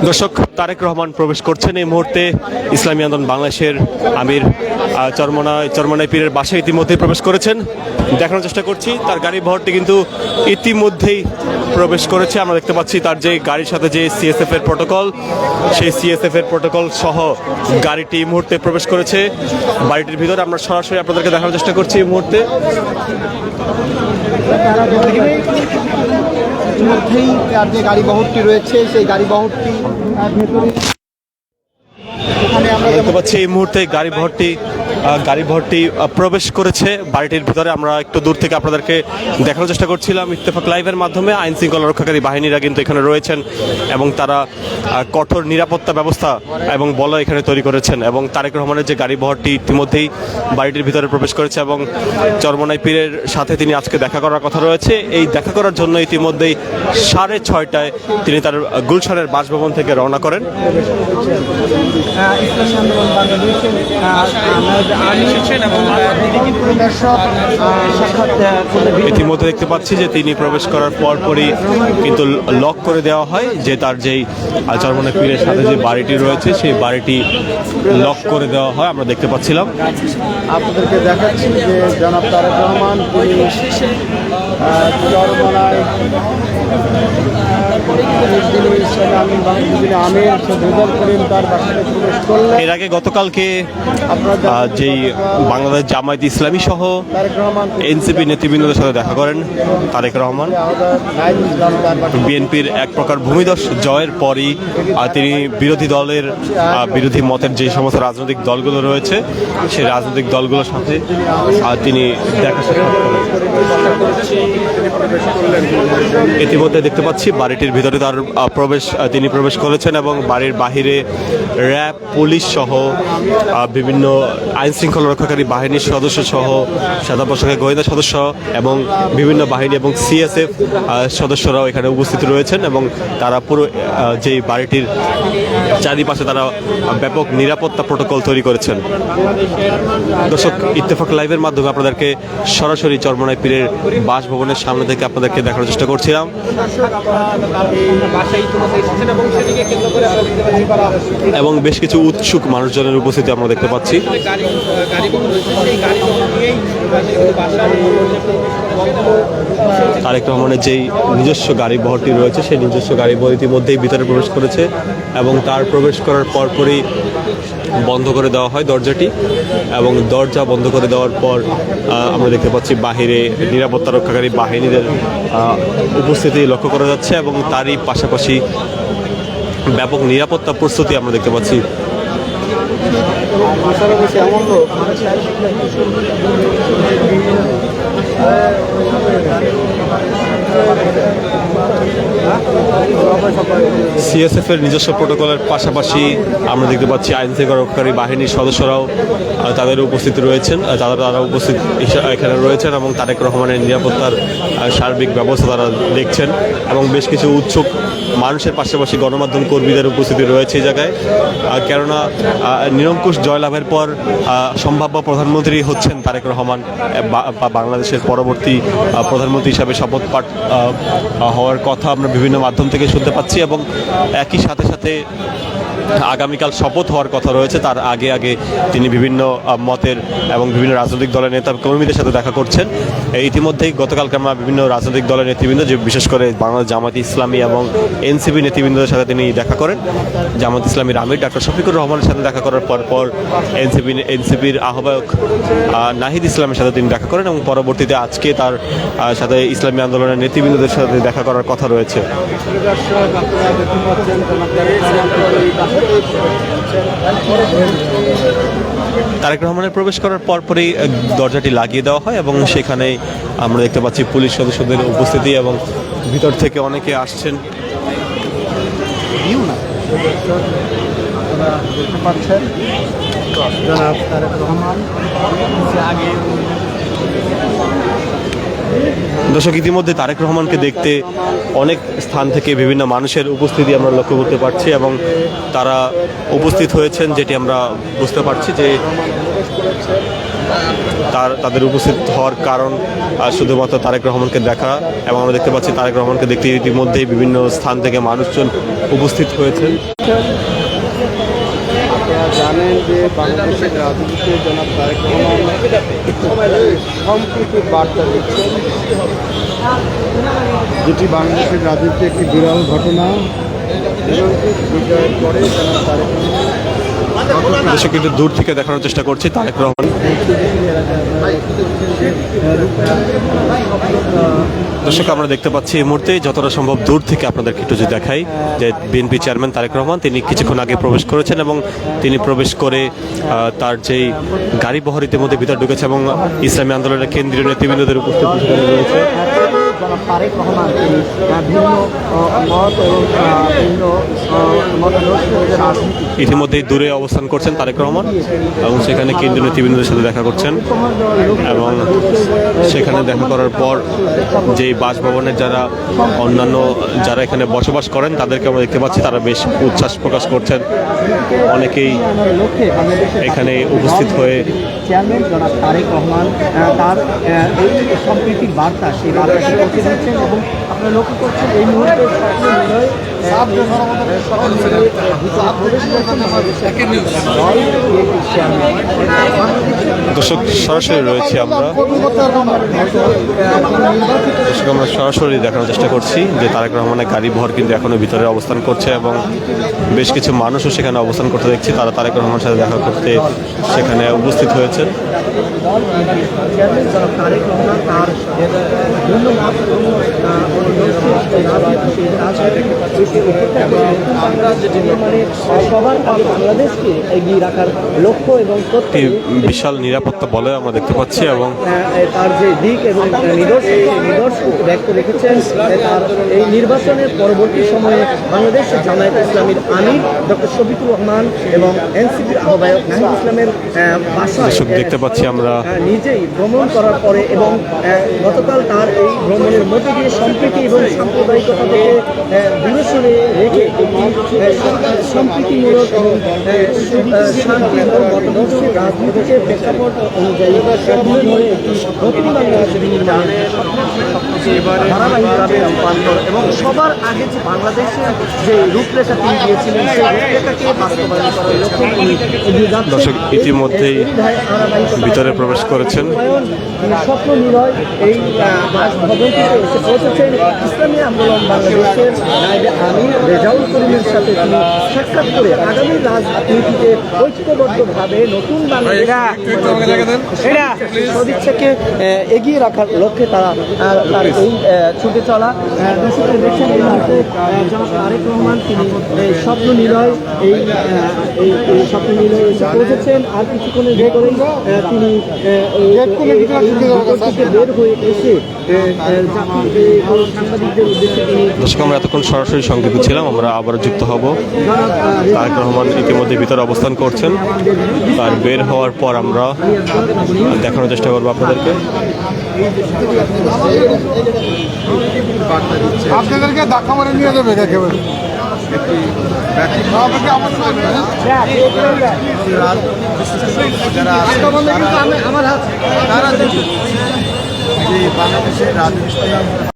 দর্শক, তারেক রহমান প্রবেশ করছেন এই মুহূর্তে ইসলামী আন্দোলন বাংলাদেশের আমির চরমনাই পীরের বাসায় ইতিমধ্যেই প্রবেশ করেছেন। দেখানোর চেষ্টা করছি তার গাড়ি বহরটি কিন্তু ইতিমধ্যেই প্রবেশ করেছে। আমরা দেখতে পাচ্ছি তার যে গাড়ির সাথে যে সিএসএফ এর প্রটোকল, সেই সিএসএফ এর প্রটোকল সহ গাড়িটি এই মুহূর্তে প্রবেশ করেছে বাড়িটির ভিতরে। আমরা সরাসরি আপনাদেরকে দেখানোর চেষ্টা করছি এই মুহূর্তে। ইতিমধ্যেই তার যে গাড়ি বহরটি রয়েছে সেই গাড়ি বহরটি ভেতরে দেখতে পাচ্ছি এই মুহূর্তে গাড়ি বহরটি প্রবেশ করেছে বাড়িটির ভিতরে। আমরা একটু দূর থেকে আপনাদেরকে দেখানোর চেষ্টা করছিলাম ইত্তেফাক লাইভের মাধ্যমে। আইন শৃঙ্খলা রক্ষাকারী বাহিনীরা কিন্তু এখানে রয়েছেন এবং তারা কঠোর নিরাপত্তা ব্যবস্থা এবং বলয় এখানে তৈরি করেছেন। এবং তারেক রহমানের যে গাড়ি বহরটি ইতিমধ্যেই বাড়িটির ভিতরে প্রবেশ করেছে এবং চরমনাই পীরের সাথে তিনি আজকে দেখা করার কথা রয়েছে। এই দেখা করার জন্য ইতিমধ্যেই 6:30টায় তিনি তার গুলশানের বাসভবন থেকে রওনা করেন। ইসলামী আন্দোলন বাংলাদেশের ইতিমধ্যে দেখতে পাচ্ছি যে তিনি প্রবেশ করার পরপরই কিন্তু লক করে দেওয়া হয়, যে তার যেই চরমনাই পীরের সাথে যে বাড়িটি রয়েছে সেই বাড়িটি লক করে দেওয়া হয়। আমরা দেখতে পাচ্ছিলাম। আপনাদেরকে দেখাচ্ছি যে জনাব তারেক রহমান চরমনাই এর আগে গতকালকে যেই বাংলাদেশ জামায়াত ইসলামী সহ এনসিপি নেতৃবৃন্দদের সাথে দেখা করেন তারেক রহমান। বিএনপির এক প্রকার ভূমিধস জয়ের পরই তিনি বিরোধী মতের যে সমস্ত রাজনৈতিক দলগুলো রয়েছে সেই রাজনৈতিক দলগুলোর সাথে তিনি দেখা সাক্ষাৎ করেন। ইতিমধ্যে দেখতে পাচ্ছি বাড়িটির ভিতরে তিনি প্রবেশ করেছেন এবং বাড়ির বাহিরে র্যাব, পুলিশ সহ বিভিন্ন আইন শৃঙ্খলা রক্ষাকারী বাহিনীর সদস্য সহ সাদা পোশাকে গোয়েন্দা সদস্য এবং বিভিন্ন বাহিনী এবং সিএসএফ সদস্যরাও এখানে উপস্থিত রয়েছেন এবং তারা পুরো যেই বাড়িটির চারিপাশে তারা ব্যাপক নিরাপত্তা প্রটোকল তৈরি করেছেন। দর্শক, ইত্তেফাক লাইভের মাধ্যমে আপনাদেরকে সরাসরি চরমনাই পীরের বাসভবনের সামনে থেকে আপনাদেরকে দেখানোর চেষ্টা করছিলাম। এবং বেশ কিছু উৎসুক মানুষজনের উপস্থিতি আমরা দেখতে পাচ্ছি। তারেক রহমানের যেই নিজস্ব গাড়ি বহরটি রয়েছে সেই নিজস্ব গাড়ি বহর ইতিমধ্যেই ভিতরে প্রবেশ করেছে এবং তার প্রবেশ করার পরপরই বন্ধ করে দেওয়া হয় দরজাটি এবং দরজা বন্ধ করে দেওয়ার পর আমরা দেখতে পাচ্ছি বাহিরে নিরাপত্তা রক্ষাকারী বাহিনীদের উপস্থিতি লক্ষ্য করা যাচ্ছে এবং তারই পাশাপাশি ব্যাপক নিরাপত্তা প্রস্তুতি আমরা দেখতে পাচ্ছি। সিএসএফ এর নিজস্ব প্রোটোকলের পাশাপাশি আমরা দেখতে পাচ্ছি আইন শৃঙ্খলা রক্ষাকারী বাহিনীর সদস্যরাও তাদের উপস্থিত রয়েছেন, তারা উপস্থিত এখানে রয়েছেন এবং তারেক রহমানের নিরাপত্তার সার্বিক ব্যবস্থা তারা দেখছেন এবং বেশ কিছু উৎসুক মানুষের পাশাপাশি গণমাধ্যম কর্মীদের উপস্থিতি রয়েছে এই জায়গায়। কেননা নিরঙ্কুশ জয়লাভের পর সম্ভাব্য প্রধানমন্ত্রী হচ্ছেন তারেক রহমান, বাংলাদেশের পরবর্তী প্রধানমন্ত্রী হিসাবে শপথ পাঠ হওয়ার কথা আমরা বিভিন্ন মাধ্যম থেকে শুনতে পাচ্ছি এবং একই সাথে সাথে আগামীকাল শপথ হওয়ার কথা রয়েছে। তার আগে তিনি বিভিন্ন মতের এবং বিভিন্ন রাজনৈতিক দলের নেতা কর্মীদের সাথে দেখা করছেন। ইতিমধ্যেই গতকালকে আমরা বিভিন্ন রাজনৈতিক দলের নেতৃবৃন্দ, যে বিশেষ করে বাংলাদেশ জামায়াত ইসলামী এবং এনসিপি নেতৃবৃন্দদের সাথে তিনি দেখা করেন। জামায়াত ইসলামীর আমির ডক্টর শফিকুর রহমানের সাথে দেখা করার পর এনসিপির আহ্বায়ক নাহিদ ইসলামের সাথে তিনি দেখা করেন এবং পরবর্তীতে আজকে তার সাথে ইসলামী আন্দোলনের নেতৃবৃন্দদের সাথে দেখা করার কথা রয়েছে। তারেক রহমানের প্রবেশ করার পরপরই দরজাটি লাগিয়ে দেওয়া হয় এবং সেখানে আমরা দেখতে পাচ্ছি পুলিশ সদস্যদের উপস্থিতি এবং ভিতর থেকে অনেকে আসছেন। দর্শক, ইতিমধ্যে তারেক রহমানকে দেখতে অনেক স্থান থেকে বিভিন্ন মানুষের উপস্থিতি আমরা লক্ষ্য করতে পারছি এবং তারা উপস্থিত হয়েছেন, যেটি আমরা বুঝতে পারছি যে তাদের উপস্থিত হওয়ার কারণ শুধুমাত্র তারেক রহমানকে দেখা, এবং আমরা দেখতে পাচ্ছি তারেক রহমানকে দেখতে ইতিমধ্যেই বিভিন্ন স্থান থেকে মানুষজন উপস্থিত হয়েছে। আপনারা জানেন যে বাংলাদেশের রাজনীতিতে জনাব তারেক রহমান সম্প্রীতির বার্তা দিচ্ছেন, যেটি বাংলাদেশের রাজনীতিতে একটি বিরল ঘটনা। বিজয়ের পরে জনাব তারেক দেশে কিন্তু দূর থেকে দেখানোর চেষ্টা করছি তারেক রহমান। দর্শক, আমরা দেখতে পাচ্ছি এই মুহূর্তে যতটা সম্ভব দূর থেকে আপনাদেরকে একটু যদি দেখাই যে বিএনপি চেয়ারম্যান তারেক রহমান তিনি কিছুক্ষণ আগে প্রবেশ করেছেন, এবং তিনি প্রবেশ করে তার যেই গাড়ি বহর ইতিমধ্যে ভিতরে ঢুকেছে, এবং ইসলামী আন্দোলনের কেন্দ্রীয় নেতৃবৃন্দদের উপস্থিতি সেখানে রয়েছে। জনাব তারেক রহমান তিনি ভিন্ন মত এবং ভিন্ন মতাদর্শের রাজনীতি ইতিমধ্যেই দূরে অবস্থান করছেন তারেক রহমান, এবং সেখানে কেন্দ্রীয় নেতৃবৃন্দদের সাথে দেখা করছেন, এবং সেখানে দেখা করার পর যেই বাসভবনের অন্যান্য যারা এখানে বসবাস করেন তাদেরকে আমরা দেখতে পাচ্ছি, তারা বেশ উচ্ছ্বাস প্রকাশ করছেন। অনেকেই এখানে উপস্থিত হয়ে চেয়ারম্যান জনাব তারেক রহমান তার এই সম্প্রীতির বার্তা, সেই বার্তাটি পৌঁছে দিচ্ছেন, এবং আপনারা লক্ষ্য করছেন এই মুহূর্তে দর্শক সরাসরি রয়েছে আমরা সরাসরি দেখানোর চেষ্টা করছি যে তারেক রহমানের গাড়ি ভর কিন্তু এখনো ভিতরে অবস্থান করছে, এবং বেশ কিছু মানুষও সেখানে অবস্থান করতে দেখছি। তারা তারেক রহমানের সাথে দেখা করতে সেখানে উপস্থিত হয়েছে। সবার আগে বাংলাদেশকে এগিয়ে রাখার লক্ষ্য এবং বিশাল নিরাপত্তা বলে আমরা দেখতে পাচ্ছি, এবং তার যে দিক এবং নিদর্শন ব্যক্ত রেখেছেন। তার এই নির্বাচনের পরবর্তী সময়ে বাংলাদেশ জামায়াতে ইসলামীর আমির ডক্টর শফিকুর রহমান এবং এনসিপির আহ্বায়ক নাহিদ ইসলামের বাসায় দেখতে পাচ্ছি আমরা নিজেই ভ্রমণ করার পরে, এবং গতকাল তার এই ভ্রমণের মধ্যে দিয়ে সম্প্রীতি এবং সাম্প্রদায়িকতা থেকে দূরে সরে রেখে সম্প্রীতিমূলক এবং শান্তি এবং মতাদর্শের রাজনীতিকে প্রেক্ষাপট অনুযায়ী নতুন বাংলাদেশ নির্মাণের ধারাবাহিকভাবে রূপান্তর, এবং সবার আগে যে বাংলাদেশের যে রূপরেখা তিনি দিয়েছিলেন সেই রূপরেখাকে বাস্তবায়ন করার লক্ষ্যে তিনি এগিয়ে যাচ্ছেন। দর্শক ইতিমধ্যেই ভিতরে প্রবেশ করেছেন। স্বপ্ন নিলয় এই বাসভবনটিতে এসে পৌঁছেছেন ইসলামী আন্দোলন বাংলাদেশের নায়েবে আমির রেজাউল করিমের সাথে তিনি সাক্ষাৎ করে আগামী রাজনীতিতে ঐক্যবদ্ধভাবে নতুন সদিচ্ছাকে এগিয়ে রাখার লক্ষ্যে তার এই ছুটে চলা। দর্শকরা দেখছেন এই মুহূর্তে জনাব তারেক রহমান তিনি স্বপ্ন নিলয় এই স্বপ্ন নিলয় এসে পৌঁছেছেন, আর কিছুক্ষণের ভেতরেই তিনি বের হয়ে এসে সাংবাদিকদের উদ্দেশ্যে তিনি। দর্শক, আমরা এতক্ষণ সরাসরি সংযুক্ত ছিলাম, আমরা আবারও যুক্ত হব। তারেক রহমান ইতিমধ্যে ভিতরে অবস্থান করছেন, তার বের হওয়ার পর আমরা দেখানোর চেষ্টা করবো আপনাদেরকে। আপনাদেরকে ধাক্কা মারে নিয়ে যাবে একেবারে আমার হাত বাংলাদেশের রাজনীতি